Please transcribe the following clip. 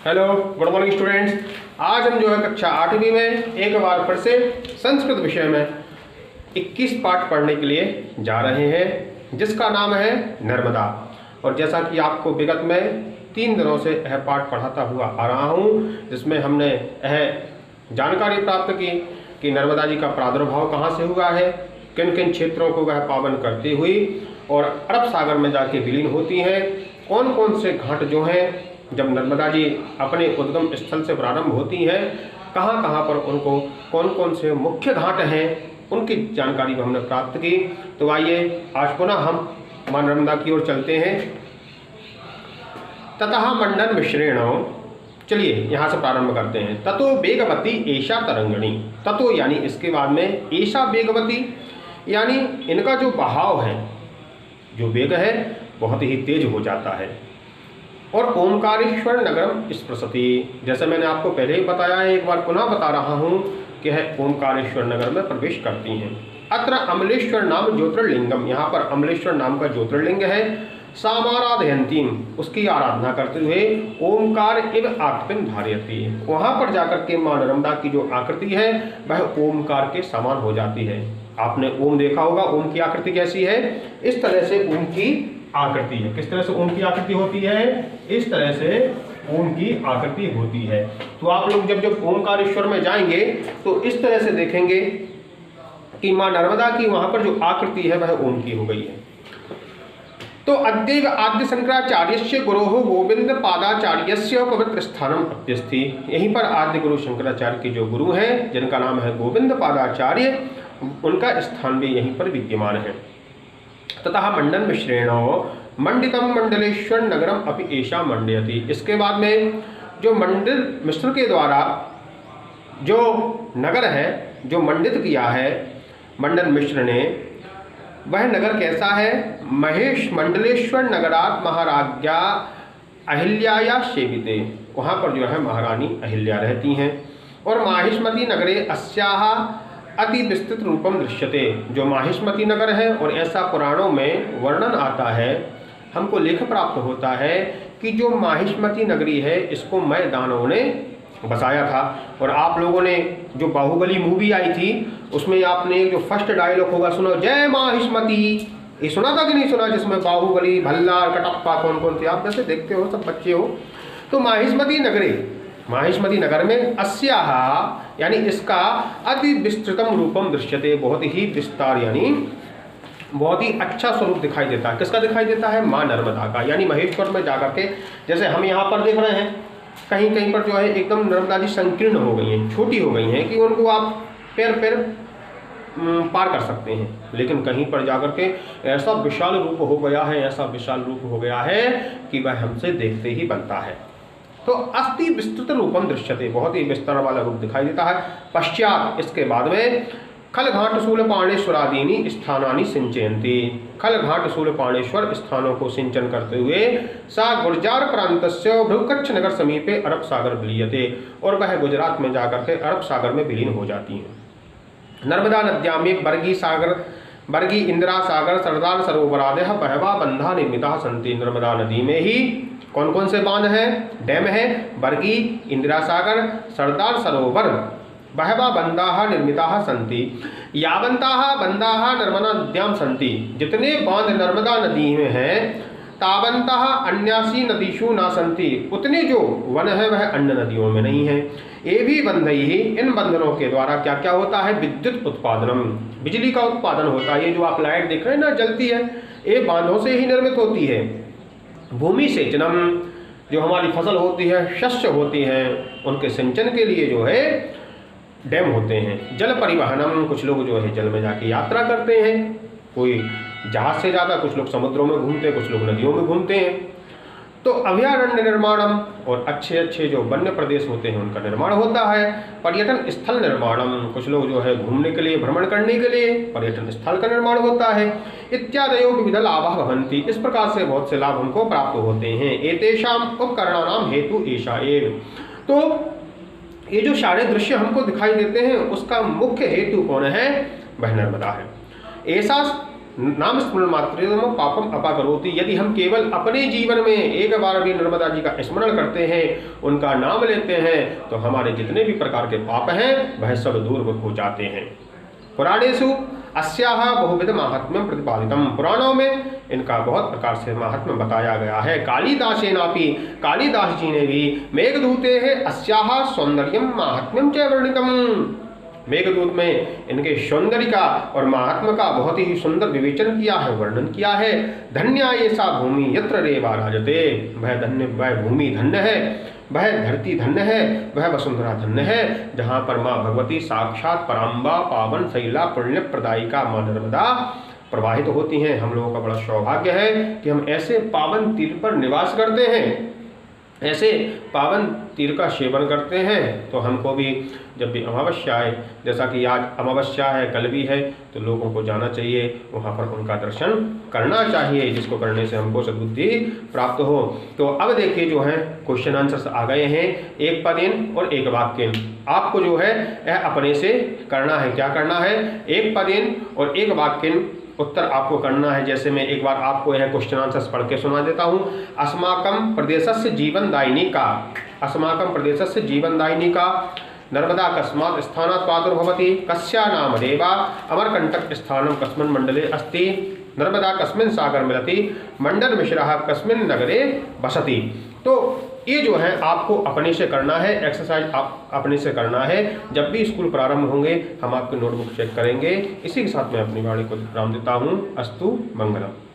Hello, good morning students. आज हम जो है कक्षा 8वीं में एक बार फिर से संस्कृत विषय में 21 पाठ पढ़ने के लिए जा रहे हैं, जिसका नाम है नर्मदा। और जैसा कि आपको विगत में 3 दिनों से यह पाठ पढ़ाता हुआ आ रहा हूँ, जिसमें हमने यह जानकारी प्राप्त की कि नर्मदा जी का प्रादुर्भाव कहाँ से हुआ है, किन किन क्षेत्रों को वह पावन करती हुई और अरब सागर में जाके विलीन होती हैं, कौन कौन से घाट जो हैं जब नर्मदा जी अपने उद्गम स्थल से प्रारंभ होती हैं, कहाँ कहाँ पर उनको कौन कौन से मुख्य घाट हैं, उनकी जानकारी हमने प्राप्त की। तो आइए आज पुनः हम मां नर्मदा की ओर चलते हैं। ततः मंडन मिश्रेण, चलिए यहाँ से प्रारंभ करते हैं। ततो वेगवती एषा तरंगिणी, ततो यानी इसके बाद में, एषा वेगवती यानी इनका जो बहाव है, जो वेग है बहुत ही तेज हो जाता है। और ओमकारेश्वर नगरम स्पृशति, जैसे मैंने आपको पहले ही बताया है, एक बार पुनः बता रहा हूँ कि है ओमकारेश्वर नगर में प्रवेश करती हैं। अत्र अमलेश्वर नाम ज्योतिर्लिंगम, यहाँ पर अमलेश्वर नाम का ज्योतिर्लिंग है। सामाराधयंतीम, उसकी आराधना करते हुए ओमकार इव आकृतिम धारयति, वहाँ पर जाकर के मां नर्मदा की जो आकृति है वह ओमकार के समान हो जाती है। आपने ओम देखा होगा, ओम की आकृति कैसी है, इस तरह से ओम की आकृति है। किस तरह से ओम की आकृति होती है, इस तरह से ओम की आकृति होती है। तो आप लोग जब जब ओमकारेश्वर में जाएंगे तो इस तरह से देखेंगे कि मां नर्मदा की वहां पर जो आकृति है वह ओम की हो गई है। तो अद्यैव आद्य शंकराचार्यस्य गुरोः गोविंद पादाचार्यस्य पवित्र स्थानम अप्यस्थि, यहीं पर आद्य गुरु शंकराचार्य के जो गुरु हैं जिनका नाम है गोविंद पादाचार्य, उनका स्थान भी यहीं पर विद्यमान है। ततः मंडन मिश्रेण मंडितम मंडलेश्वर नगरम अपि एषा मंडयति, इसके बाद में जो मंडल मिश्र के द्वारा जो नगर है, जो मंडित किया है मंडन मिश्र ने, वह नगर कैसा है। महेश मंडलेश्वर नगरात महाराज्ञा अहिल्याया सेविते, वहाँ पर जो है महारानी अहिल्या रहती हैं। और माहिष्मती नगरे अस्याहा अति विस्तृत रूपम दृश्यते, जो माहिष्मती नगर है और ऐसा पुराणों में वर्णन आता है, हमको लेख प्राप्त होता है कि जो माहिष्मती नगरी है इसको मैं दानवों ने बसाया था। और आप लोगों ने जो बाहुबली मूवी आई थी उसमें आपने जो फर्स्ट डायलॉग होगा सुनो, जय माहिष्मती, ये सुना था कि नहीं सुना, जिसमें बाहुबली, भल्ला, कटप्पा कौन कौन थे, आप जैसे देखते हो, सब बच्चे हो। तो माहिष्मती नगरी, माहिष्मती नगर में अस्याह यानी इसका अति विस्तृतम रूपम दृश्यते, बहुत ही विस्तार यानी बहुत ही अच्छा स्वरूप दिखाई देता है। किसका दिखाई देता है, मां नर्मदा का। यानी महेश्वर में जाकर के, जैसे हम यहाँ पर देख रहे हैं, कहीं कहीं पर जो है एकदम नर्मदा जी संकीर्ण हो गई हैं, छोटी हो गई हैं कि उनको आप पैर पार कर सकते हैं, लेकिन कहीं पर जाकर के ऐसा विशाल रूप हो गया है, ऐसा विशाल रूप हो गया है कि वह हमसे देखते ही बनता है। तो अति विस्तृत रूपम दृश्यते, बहुत ही विस्तार वाला रूप दिखाई देता है। पश्चात इसके बाद में खल घाट शूलपाणेश्वरादीनि स्थानानि सिंचयन्ति, खल घाट शूलपाणेश्वर स्थानों को सिंचन करते हुए सा गुर्जार प्रांतस्य भृगुकच्छ नगर समीपे अरब सागर विलीयते, और वह गुजरात में जाकर के अरब सागर में विलीन हो जाती हैं। नर्मदा नद्यां में बर्गी सागर, बर्गी इंदिरा सागर सरदार सरोवरादयः बहवा बंधा निर्मिता सन्ति, नर्मदा नदी में ही कौन कौन से बांध हैं, डैम है, बर्गी, इंदिरा सागर, सरदार सरोवर, बहवा बंधाः निर्मिताः सन्ति, यावन्ताः बंधाः नर्मदा नद्यां सन्ति, जितने बांध नर्मदा नदी में हैं तावन्ताः अन्यासी नदीषु न सन्ति, उतने जो वन है वह अन्य नदियों में नहीं है। ये भी बंधैः, इन बंधनों के द्वारा क्या क्या होता है, विद्युत उत्पादनम, बिजली का उत्पादन होता है। ये जो आप लाइट देख रहे हैं ना जलती है, ये बांधों से ही निर्मित होती है। भूमि सेचनम, जो हमारी फसल होती है, शस्य होती है, उनके सिंचन के लिए जो है डैम होते हैं। जल परिवहनम, कुछ लोग जो है जल में जाके यात्रा करते हैं, कोई जहाज से जाता, कुछ लोग समुद्रों में घूमते हैं, कुछ लोग नदियों में घूमते हैं। तो अभयारण्य निर्माणम, और अच्छे अच्छे जो वन्य प्रदेश होते हैं उनका निर्माण होता है। पर्यटन स्थल निर्माणम, कुछ लोग जो है घूमने के लिए, भ्रमण करने के लिए पर्यटन स्थल का निर्माण होता है। इत्यादयो विविध लाभः भवन्ति, इस प्रकार से बहुत से लाभ हमको प्राप्त होते हैं। एतेषाम उपकरणानाम हेतु एषा एव, तो ये जो सारे दृश्य हमको दिखाई देते हैं उसका मुख्य हेतु कौन है, वह नर्मदा है। ऐसा नाम स्मरण मात्रेण पापम अपाकरोति। यदि हम केवल अपने जीवन में एक बार भी नर्मदा जी का स्मरण करते हैं, उनका नाम लेते हैं, तो हमारे जितने भी प्रकार के पाप हैं वह सब दूर हो जाते हैं। पुराणेषु अस्याः बहुविध महात्म्यं प्रतिपादितम। पुराणों में इनका बहुत प्रकार से महात्म्य बताया गया है। कालिदासेनापि, कालिदास जी ने भी मेघदूते है अस्याः सौंदर्यम महात्म्यम च वर्णितम। मेघदूत में इनके सौंदर्य का और महात्मा का बहुत ही सुंदर विवेचन किया है, वर्णन किया है। धन्या ये सा भूमि यत्र रेवा राजते। वह धन्य, वह भूमि धन्य है, वह धरती धन्य है, वह वसुंधरा धन्य है, जहाँ पर माँ भगवती साक्षात पराम्बा पावन शैला पुण्य प्रदायिका माँ नर्मदा प्रवाहित होती हैं। हम लोगों का बड़ा सौभाग्य है कि हम ऐसे पावन तीर पर निवास करते हैं, ऐसे पावन तीर का सेवन करते हैं। तो हमको भी जब भी अमावस्या आए, जैसा कि आज अमावस्या है, कल भी है, तो लोगों को जाना चाहिए, वहाँ पर उनका दर्शन करना चाहिए, जिसको करने से हमको सद्बुद्धि प्राप्त हो। तो अब देखिए जो है क्वेश्चन आंसर्स आ गए हैं, एक पदेन और एक वाक्य। आपको जो है यह अपने से करना है। क्या करना है? एक पदेन और एक वाक्य उत्तर आपको करना है। जैसे मैं एक बार आपको यह क्वेश्चन आंसर्स पढ़ के सुना देता हूँ। अस्माकं प्रदेशस्य जीवनदायिनी का, अस्माकं प्रदेशस्य जीवनदायिनी का नर्मदा कस्मात् स्थानात् प्रादुर्भवति, कस्या नाम देवा, अमरकंटक स्थानं कस्मिन् मंडले अस्ति, नर्मदा कस्मिन् सागर मिलति, मंडल मिश्रः कस्मिन् नगरे बसति। तो ये जो है आपको अपने से करना है, एक्सरसाइज आप अपने से करना है। जब भी स्कूल प्रारंभ होंगे हम आपकी नोटबुक चेक करेंगे। इसी के साथ मैं अपनी वाणी को विराम देता हूँ। अस्तु मंगलम।